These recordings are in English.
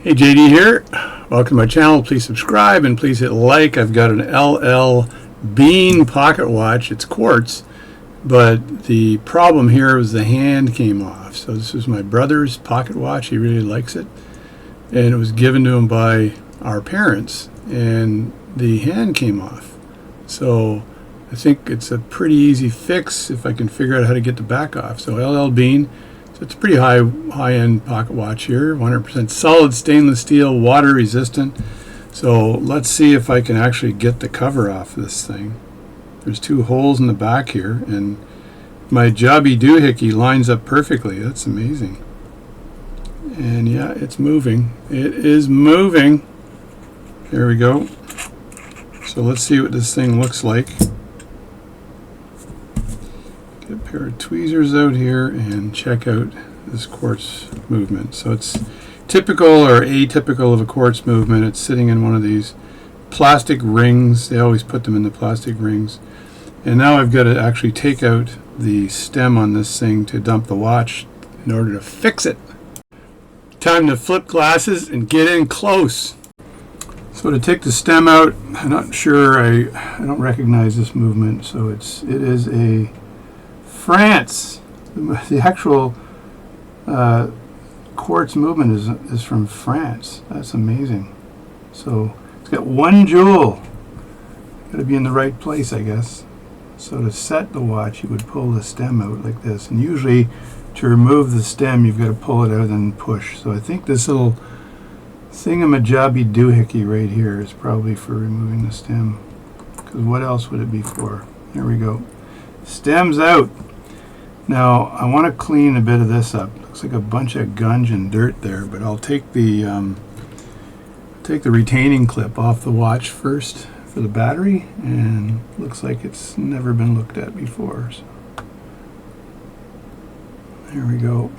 Hey, JD here. Welcome to my channel. Please subscribe and please hit like. I've got an LL Bean pocket watch. It's quartz, but the problem here was the hand came off. So this is my brother's pocket watch. He really likes it, and it was given to him by our parents, and the hand came off. So I think it's a pretty easy fix if I can figure out how to get the back off. So LL Bean. It's a pretty high-end pocket watch here, 100% solid stainless steel, water resistant. So let's see if I can actually get the cover off this thing. There's two holes in the back here, and my jobby doohickey lines up perfectly. That's amazing. And yeah, it's moving. It is moving. There we go. So let's see what this thing looks like. Get a pair of tweezers out here and check out this quartz movement. So it's typical or atypical of a quartz movement. It's sitting in one of these plastic rings. They always put them in the plastic rings. And now I've got to actually take out the stem on this thing to dump the watch in order to fix it. Time to flip glasses and get in close. So to take the stem out, I'm not sure, I don't recognize this movement. So it is a France. The actual quartz movement is from France. That's amazing. So it's got 1 jewel. Got to be in the right place, I guess. So to set the watch, you would pull the stem out like this. And usually to remove the stem, you've got to pull it out and push. So I think this little thingamajobby doohickey right here is probably for removing the stem. Because what else would it be for? There we go. Stem's out. Now I want to clean a bit of this up. Looks like a bunch of gunge and dirt there, but I'll take the retaining clip off the watch first for the battery, and looks like it's never been looked at before. So there we go.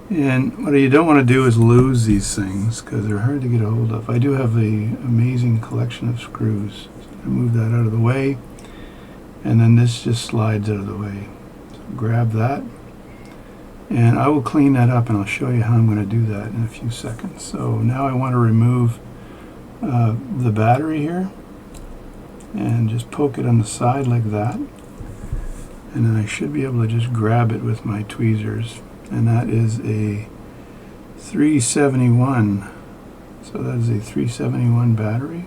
And what you don't want to do is lose these things because they're hard to get a hold of. I do have an amazing collection of screws. So I move that out of the way, and then this just slides out of the way. Grab that, and I will clean that up, and I'll show you how I'm going to do that in a few seconds. So now I want to remove the battery here and just poke it on the side like that, and then I should be able to just grab it with my tweezers. And that is a 371, so that is a 371 battery.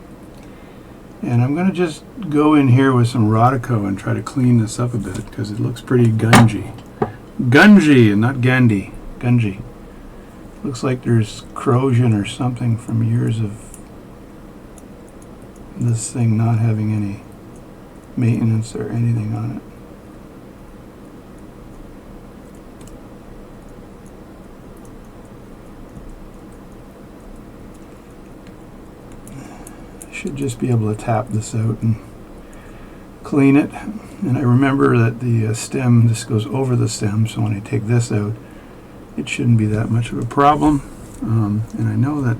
And I'm going to just go in here with some Rodico and try to clean this up a bit because it looks pretty gungy. Gungy and not Gandhi. Gungy. Looks like there's corrosion or something from years of this thing not having any maintenance or anything on it. Should just be able to tap this out and clean it. And I remember that the stem, this goes over the stem, so when I take this out, it shouldn't be that much of a problem. And I know that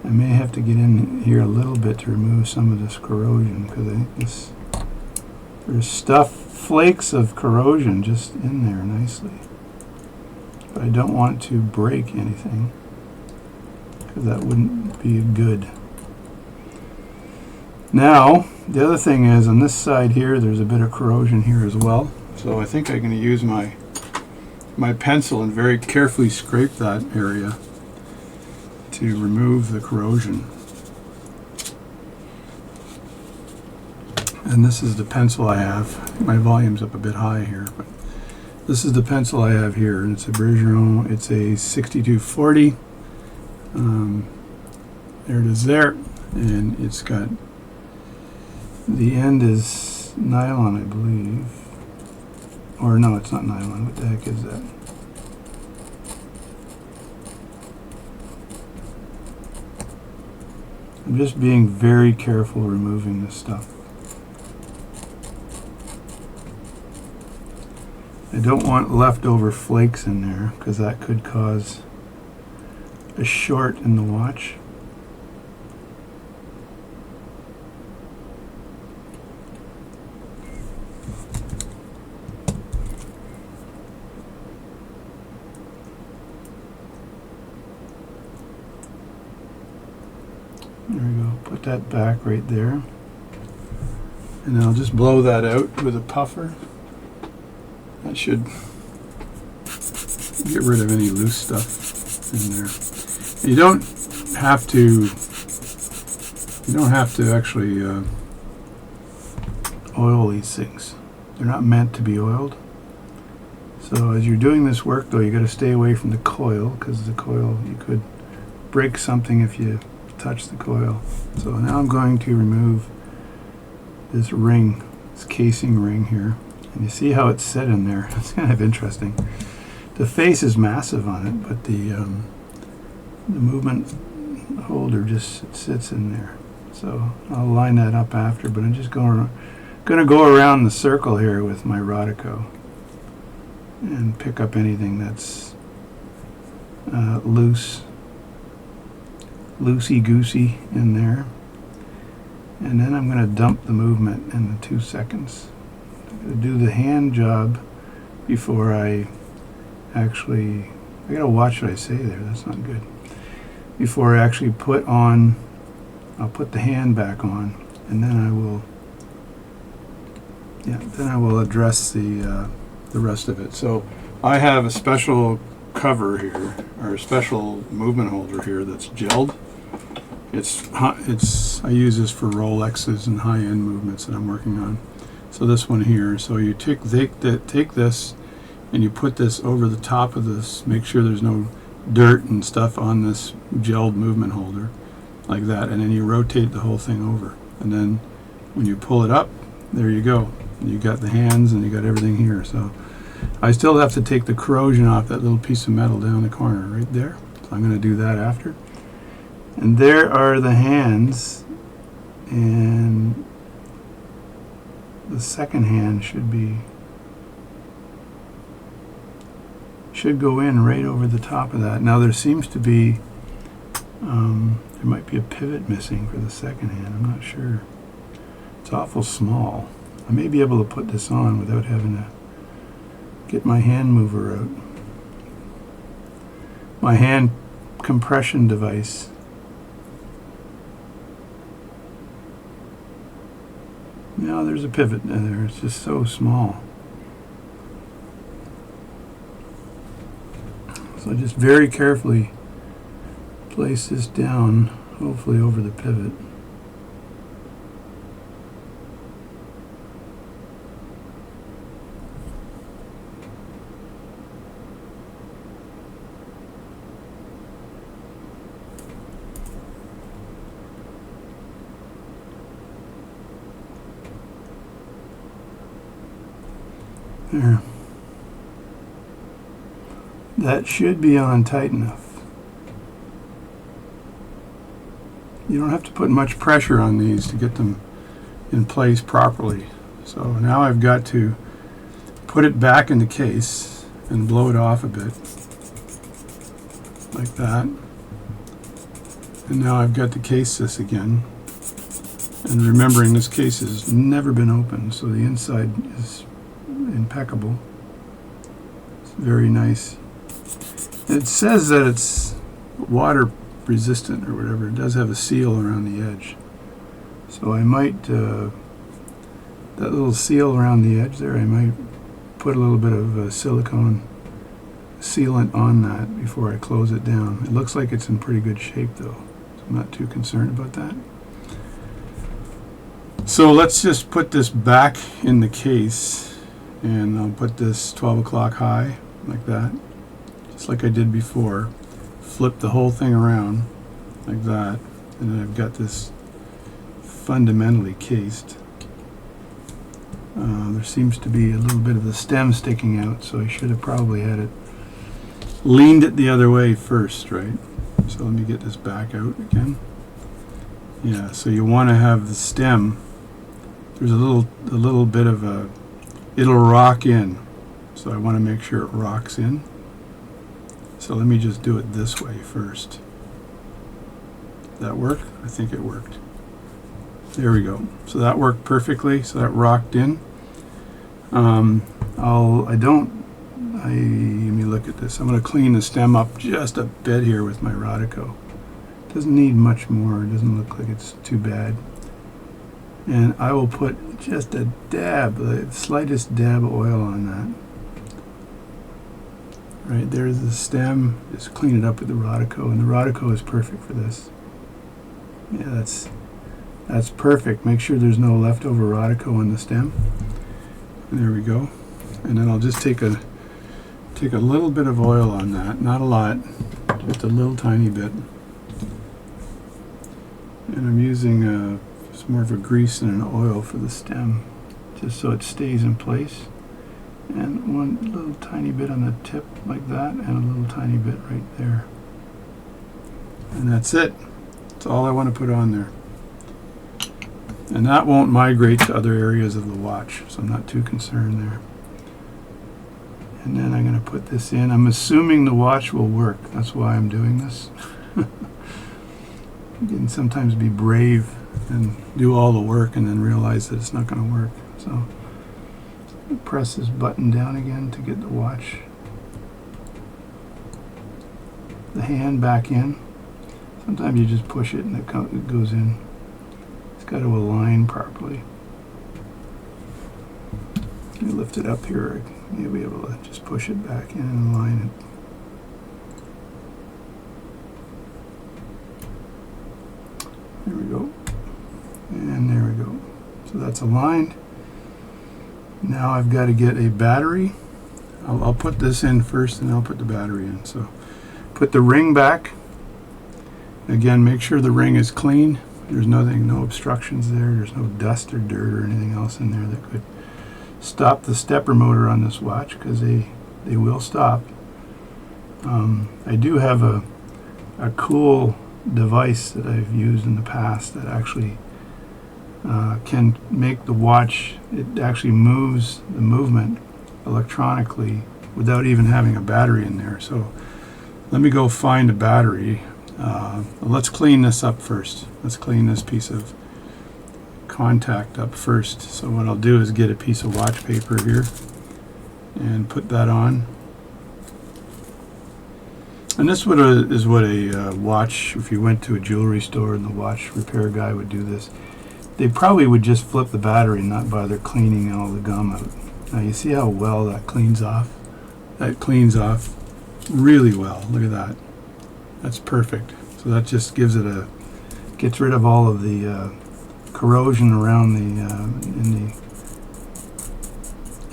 I may have to get in here a little bit to remove some of this corrosion, because I think there's flakes of corrosion just in there nicely. But I don't want to break anything, because that wouldn't be good. Now, the other thing is, on this side here, there's a bit of corrosion here as well. So I think I'm going to use my pencil and very carefully scrape that area to remove the corrosion. And this is the pencil I have. My volume's up a bit high here, but this is the pencil I have here, and it's a Bergeron. It's a 6240. There it is there, and it's got, the end is nylon, I believe. Or no, it's not nylon. What the heck is that? I'm just being very careful removing this stuff. I don't want leftover flakes in there, because that could cause a short in the watch. There we go. Put that back right there. And then I'll just blow that out with a puffer. That should get rid of any loose stuff in there. You don't have to actually oil these things. They're not meant to be oiled. So as you're doing this work, though, you got to stay away from the coil, because the coil, you could break something if you touch the coil. So now I'm going to remove this ring, this casing ring here, and you see how it's set in there. It's kind of interesting. The face is massive on it, but the movement holder just sits in there. So I'll line that up after, but I'm just going to go around the circle here with my Rodico and pick up anything that's loosey-goosey in there. And then I'm going to dump the movement in the 2 seconds. I'm going to do the hand job before I actually, I got to watch what I say there, that's not good. Before I actually I'll put the hand back on, and then I will address the rest of it. So I have a special cover here, or a special movement holder here that's gelled. I use this for Rolexes and high-end movements that I'm working on. So this one here, so you take this and you put this over the top of this, make sure there's no dirt and stuff on this gelled movement holder, like that, and then you rotate the whole thing over, and then when you pull it up, there you go. You got the hands and you got everything here. So I still have to take the corrosion off that little piece of metal down the corner right there. So I'm going to do that after. And there are the hands, and the second hand should go in right over the top of that. Now there seems to be there might be a pivot missing for the second hand. I'm not sure. It's awful small. I may be able to put this on without having to get my hand mover out. My hand compression device. No, there's a pivot in there. It's just so small. So just very carefully place this down, hopefully over the pivot. There. That should be on tight enough. You don't have to put much pressure on these to get them in place properly. So now I've got to put it back in the case and blow it off a bit, like that. And now I've got to case this again. And remembering this case has never been opened, so the inside is impeccable. It's very nice. It says that it's water resistant or whatever. It does have a seal around the edge. So I might, that little seal around the edge there, I might put a little bit of silicone sealant on that before I close it down. It looks like it's in pretty good shape though, so I'm not too concerned about that. So let's just put this back in the case, and I'll put this 12 o'clock high like that, just like I did before. Flip the whole thing around like that, and then I've got this fundamentally cased. There seems to be a little bit of the stem sticking out, so I should have probably had it leaned it the other way first, right? So let me get this back out again. Yeah, so you want to have the stem, there's a little bit of a, it'll rock in, so I want to make sure it rocks in. So let me just do it this way first. Did that work? I think it worked. There we go. So that worked perfectly, so that rocked in. Let me look at this. I'm going to clean the stem up just a bit here with my Rodico Doesn't need much more. It doesn't look like it's too bad. And I will put just a dab, the slightest dab of oil on that. Right, there's the stem. Just clean it up with the Rodico, and the Rodico is perfect for this. Yeah, that's perfect. Make sure there's no leftover Rodico on the stem. And there we go. And then I'll just take a little bit of oil on that, not a lot, just a little tiny bit. And I'm using it's more of a grease than an oil for the stem, just so it stays in place. And one little tiny bit on the tip like that, and a little tiny bit right there. And that's it. That's all I want to put on there. And that won't migrate to other areas of the watch, so I'm not too concerned there. And then I'm going to put this in. I'm assuming the watch will work. That's why I'm doing this. You can sometimes be brave and do all the work and then realize that it's not going to work. So press this button down again to get the watch, the hand back in. Sometimes you just push it and it goes in. It's got to align properly. You lift it up here, you'll be able to just push it back in and align it. There we go. And there we go. So that's aligned. Now I've got to get a battery. I'll put this in first and I'll put the battery in. So put the ring back. Again, make sure the ring is clean. There's nothing, no obstructions there. There's no dust or dirt or anything else in there that could stop the stepper motor on this watch, because they will stop. I do have a cool device that I've used in the past that actually can make the watch, it actually moves the movement electronically without even having a battery in there. So let me go find a battery. Let's clean this up first. Let's clean this piece of contact up first. So what I'll do is get a piece of watch paper here and put that on. And this is what a watch, if you went to a jewelry store and the watch repair guy would do this, they probably would just flip the battery and not bother cleaning all the gum out. Now you see how well that cleans off? That cleans off really well. Look at that. That's perfect. So that just gives it gets rid of all of the corrosion around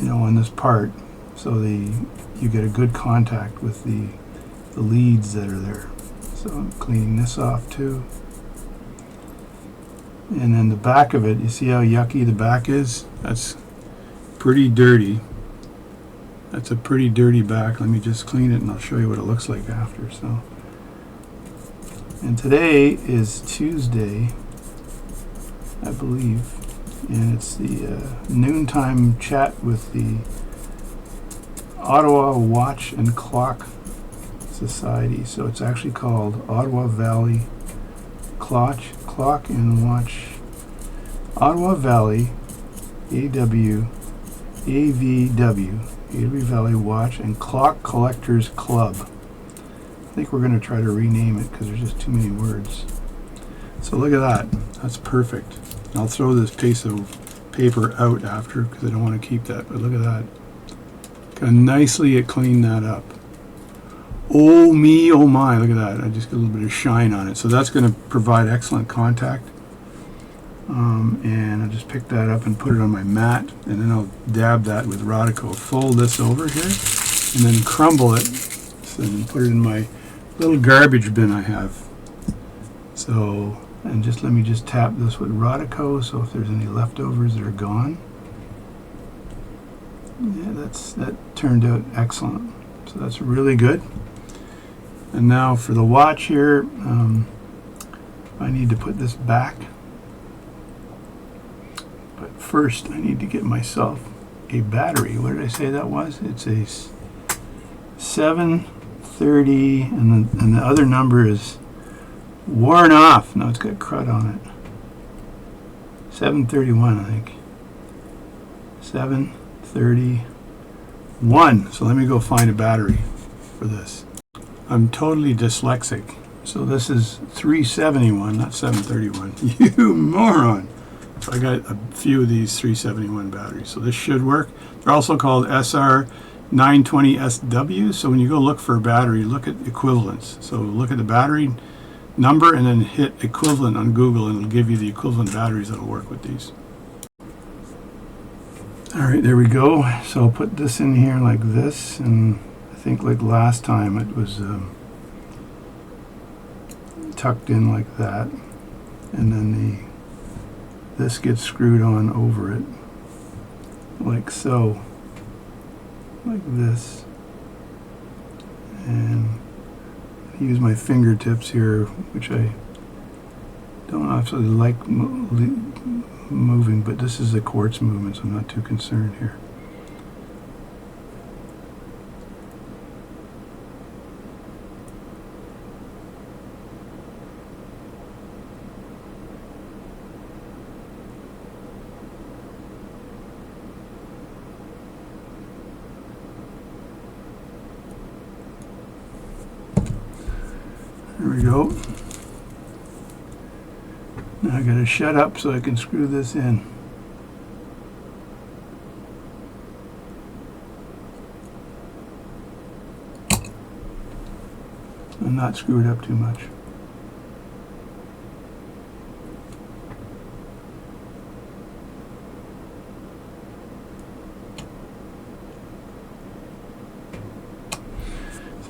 on this part. So you get a good contact with the leads that are there. So I'm cleaning this off too. And then the back of it, you see how yucky the back is? That's pretty dirty. That's a pretty dirty back. Let me just clean it and I'll show you what it looks like after. So, and today is Tuesday, I believe, and it's the noontime chat with the Ottawa Watch and Clock Society. So it's actually called Ottawa Valley Clock and Watch, Ottawa Valley AVW Valley Watch and Clock Collectors Club. I think we're going to try to rename it because there's just too many words. So look at that. That's perfect. I'll throw this piece of paper out after because I don't want to keep that. But look at that. Kind of nicely it cleaned that up. Oh me, oh my, look at that. I just got a little bit of shine on it. So that's going to provide excellent contact. And I'll just pick that up and put it on my mat. And then I'll dab that with Rodico. Fold this over here and then crumble it. So then put it in my little garbage bin I have. So, and just let me just tap this with Rodico. So if there's any leftovers that are gone. Yeah, that turned out excellent. So that's really good. And now for the watch here, I need to put this back. But first I need to get myself a battery. What did I say that was? It's a 730 and the other number is worn off. No, it's got crud on it. 731, I think. 731. So let me go find a battery for this. I'm totally dyslexic, So this is 371, not 731. You moron! So I got a few of these 371 batteries. So this should work. They're also called SR920SW. So when you go look for a battery, look at equivalents. So look at the battery number and then hit equivalent on Google, and it'll give you the equivalent batteries that'll work with these. All right, there we go. So I'll put this in here like this, and I think like last time it was tucked in like that, and then this gets screwed on over it like so, like this, and I use my fingertips here, which I don't absolutely like moving, but this is the quartz movement, so I'm not too concerned here. There we go. Now I gotta shut up so I can screw this in. And not screw it up too much.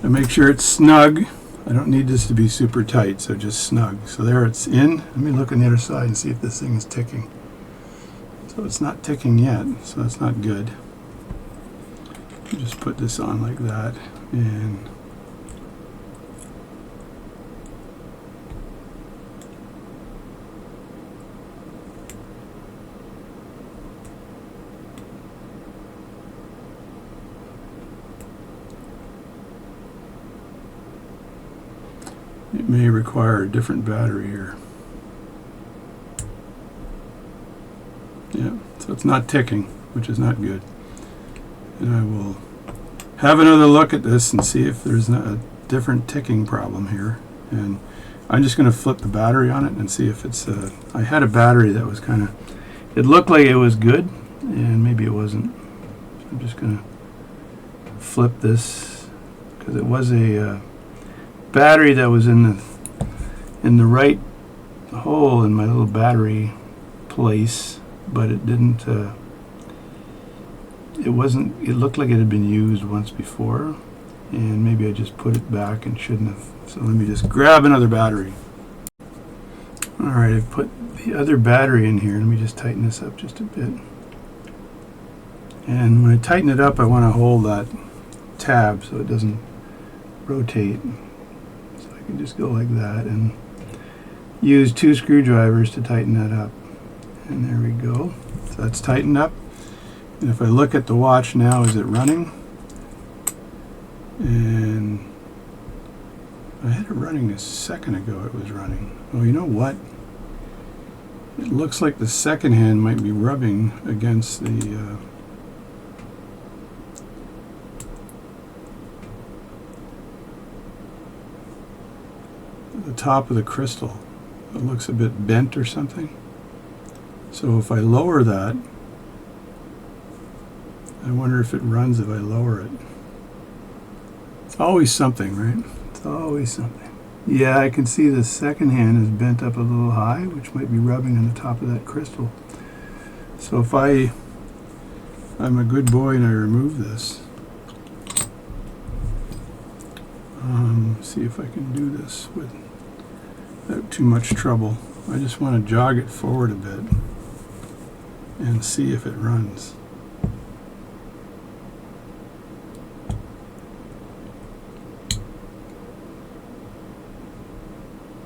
So make sure it's snug. I don't need this to be super tight, so just snug. So there it's in. Let me look on the other side and see if this thing is ticking. So it's not ticking yet, so that's not good. Just put this on like that, and it may require a different battery here. Yeah, so it's not ticking, which is not good. And I will have another look at this and see if there's a different ticking problem here. And I'm just going to flip the battery on it and see if it's I had a battery that was kind of, it looked like it was good, and maybe it wasn't. I'm just going to flip this, because it was a battery that was in the right hole in my little battery place, but it didn't it looked like it had been used once before, and maybe I just put it back and shouldn't have. So let me just grab another battery. Alright, I've put the other battery in here. Let me just tighten this up just a bit, and when I tighten it up I want to hold that tab so it doesn't rotate. You just go like that and use 2 screwdrivers to tighten that up. And there we go. So that's tightened up. And if I look at the watch now, is it running? And I had it running a second ago. It was running. Oh, you know what? It looks like the second hand might be rubbing against the top of the crystal. It looks a bit bent or something. So if I lower that, I wonder if it runs if I lower it. It's always something, right? It's always something. Yeah, I can see the second hand is bent up a little high, which might be rubbing on the top of that crystal. So if I'm a good boy and I remove this, see if I can do this without too much trouble. I just want to jog it forward a bit and see if it runs.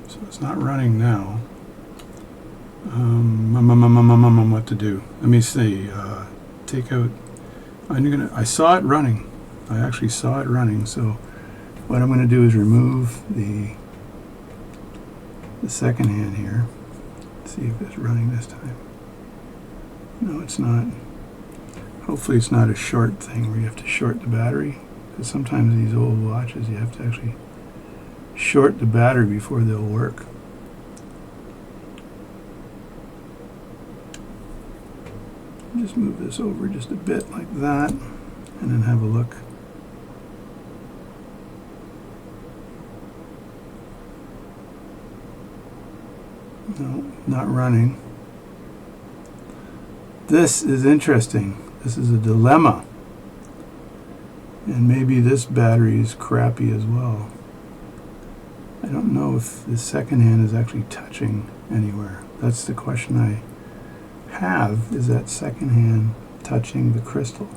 So it's not running now. What to do? Let me see. Take out. I saw it running. I actually saw it running. So what I'm going to do is remove the second hand here. See if it's running this time. No, it's not. Hopefully it's not a short thing where you have to short the battery, because sometimes these old watches you have to actually short the battery before they'll work. Just move this over just a bit like that, and then have a look. No, not running. This is interesting. This is a dilemma. And maybe this battery is crappy as well. I don't know if the second hand is actually touching anywhere. That's the question I have, is that second hand touching the crystal?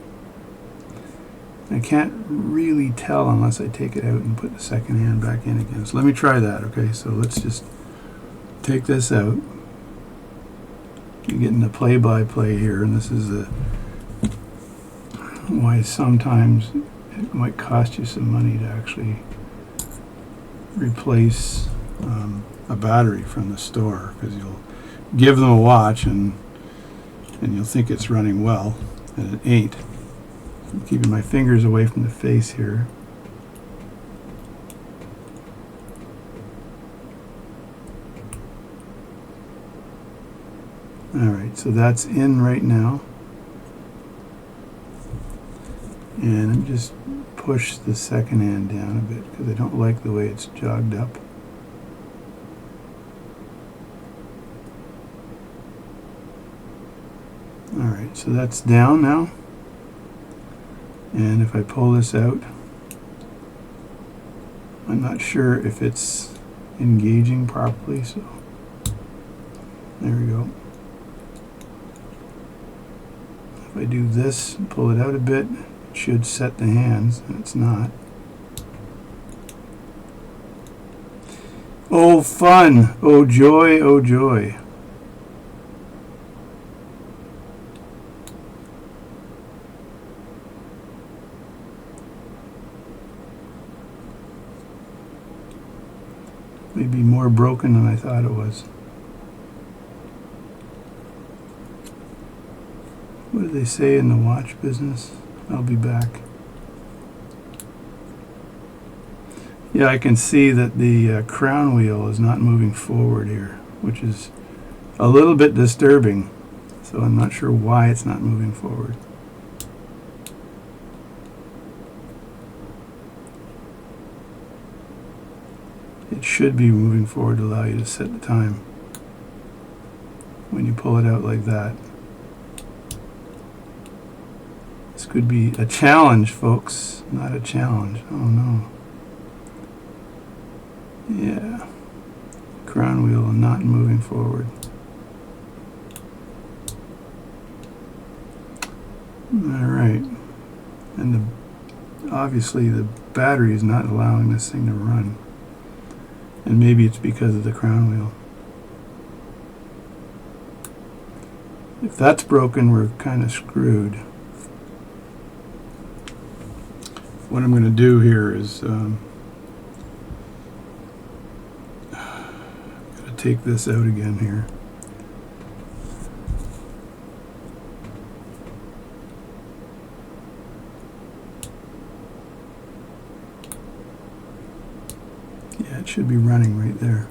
I can't really tell unless I take it out and put the second hand back in again. So let me try that, okay? So let's just take this out. You're getting the play-by-play here, and this is why sometimes it might cost you some money to actually replace a battery from the store, because you'll give them a watch and you'll think it's running well, and it ain't. I'm keeping my fingers away from the face here. Alright, so that's in right now. And I'm just push the second hand down a bit because I don't like the way it's jogged up. Alright, so that's down now. And if I pull this out, I'm not sure if it's engaging properly, so there we go. If I do this and pull it out a bit, it should set the hands, and it's not. Oh fun! Oh joy, oh joy. Maybe more broken than I thought it was. What do they say in the watch business? I'll be back. Yeah, I can see that the crown wheel is not moving forward here, which is a little bit disturbing. So I'm not sure why it's not moving forward. It should be moving forward to allow you to set the time when you pull it out like that. This could be a challenge, folks, not a challenge. Oh no. Yeah. Crown wheel not moving forward. Alright. And obviously the battery is not allowing this thing to run. And maybe it's because of the crown wheel. If that's broken, we're kind of screwed. What I'm going to do here is I'm going to take this out again here. Yeah, it should be running right there.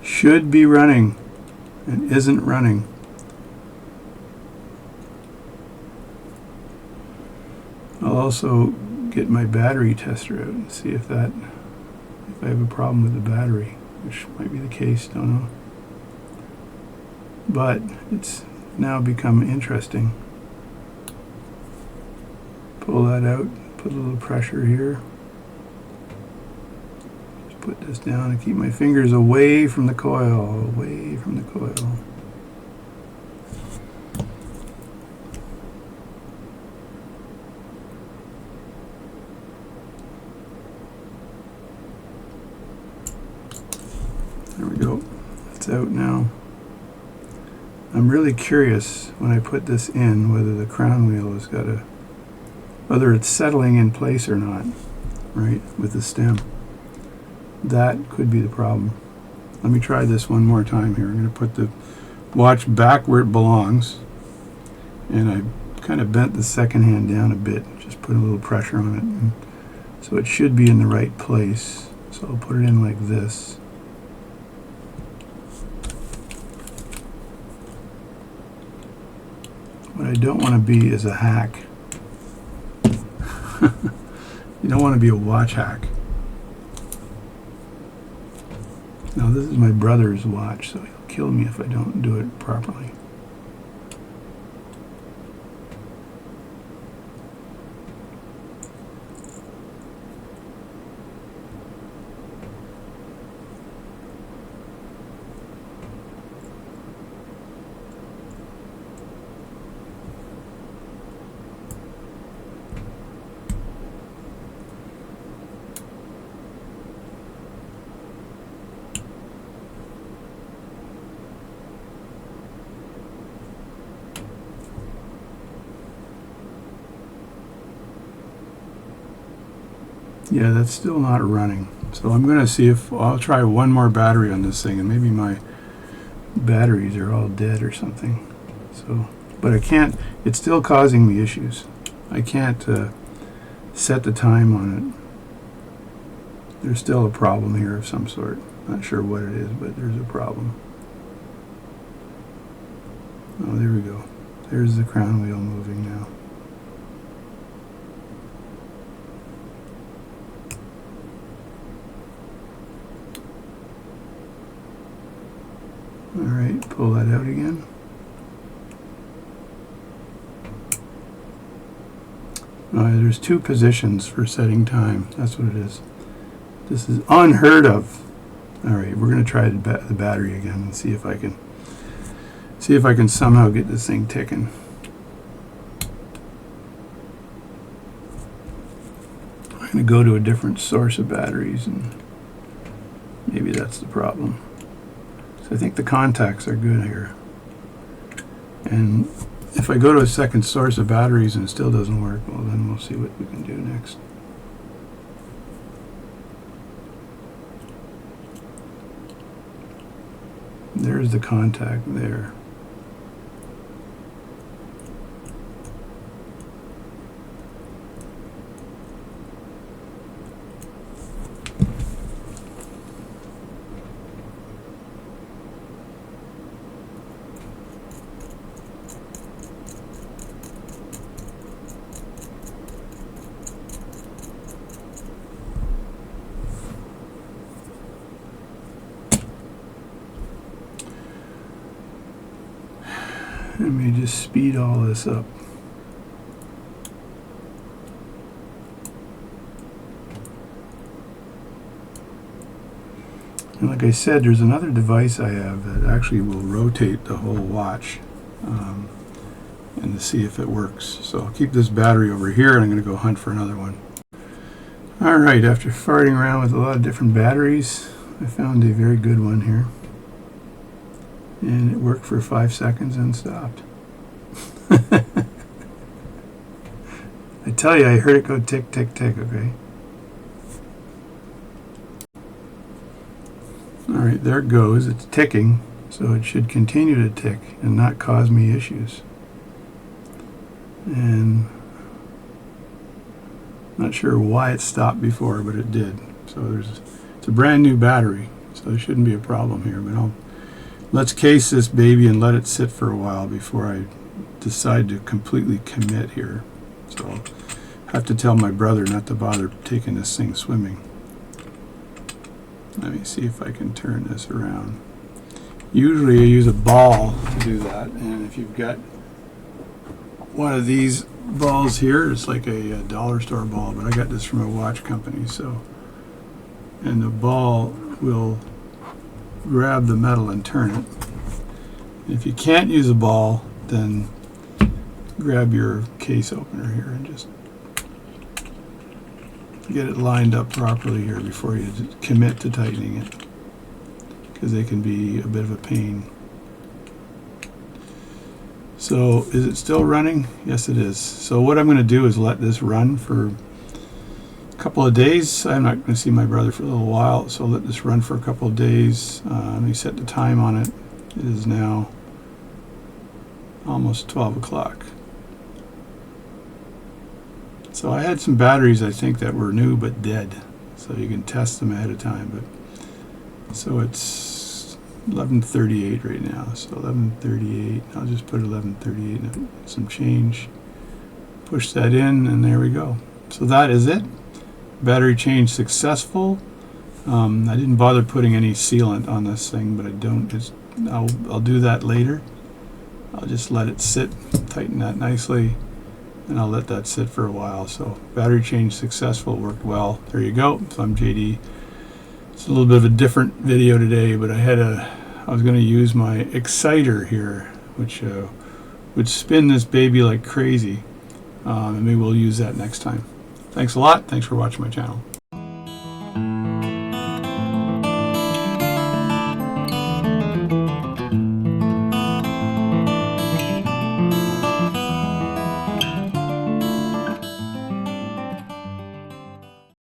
Should be running and isn't running. I'll also get my battery tester out and see if I have a problem with the battery, which might be the case, don't know. But it's now become interesting. Pull that out, put a little pressure here. Just put this down and keep my fingers away from the coil, away from the coil. There we go. It's out now. I'm really curious when I put this in whether the crown wheel has got whether it's settling in place or not, right, with the stem. That could be the problem. Let me try this one more time here. I'm going to put the watch back where it belongs, and I kind of bent the second hand down a bit, just put a little pressure on it, and so it should be in the right place. So I'll put it in like this. What I don't want to be is a hack. You don't want to be a watch hack. Now this is my brother's watch, so he'll kill me if I don't do it properly. Yeah, that's still not running. So I'm going to see if I'll try one more battery on this thing, and maybe my batteries are all dead or something. So, but I can't. It's still causing me issues. I can't set the time on it. There's still a problem here of some sort. Not sure what it is, but there's a problem. Oh, there we go. There's the crown wheel moving now. Alright, pull that out again. There's two positions for setting time. That's what it is. This is unheard of. Alright, we're going to try the battery again and see if I can somehow get this thing ticking. I'm going to go to a different source of batteries, and maybe that's the problem. I think the contacts are good here. And if I go to a second source of batteries and it still doesn't work, well, then we'll see what we can do next. There's the contact there. Let me just speed all this up. And like I said, there's another device I have that actually will rotate the whole watch and to see if it works. So I'll keep this battery over here, and I'm going to go hunt for another one. Alright, after farting around with a lot of different batteries, I found a very good one here. And it worked for 5 seconds and stopped. I tell you, I heard it go tick, tick, tick, okay? Alright, there it goes. It's ticking, so it should continue to tick and not cause me issues. And not sure why it stopped before, but it did. So it's a brand new battery, so there shouldn't be a problem here. But let's case this baby and let it sit for a while before I decide to completely commit here. So I'll have to tell my brother not to bother taking this thing swimming. Let me see if I can turn this around. Usually I use a ball to do that, and if you've got one of these balls here, it's like a dollar store ball, but I got this from a watch company, so, and the ball will grab the metal and turn it. If you can't use a ball, then grab your case opener here and just get it lined up properly here before you commit to tightening it, because they can be a bit of a pain. So is it still running? Yes, it is. So what I'm going to do is let this run for a couple of days. I'm not going to see my brother for a little while, so I'll let this run for a couple of days. Let me set the time on it. It is now almost 12 o'clock. So I had some batteries, I think, that were new but dead. So so you can test them ahead of time. But so it's 11:38 right now, so 11:38. I'll just put 11:38 and some change. Push that in, and there we go. So that is it. Battery change successful. I didn't bother putting any sealant on this thing, but I'll do that later. I'll just let it sit, tighten that nicely, and I'll let that sit for a while. So battery change successful, worked well. There you go. So I'm JD. It's a little bit of a different video today, but I was going to use my exciter here, which would spin this baby like crazy, and maybe we'll use that next time. Thanks a lot. Thanks for watching my channel.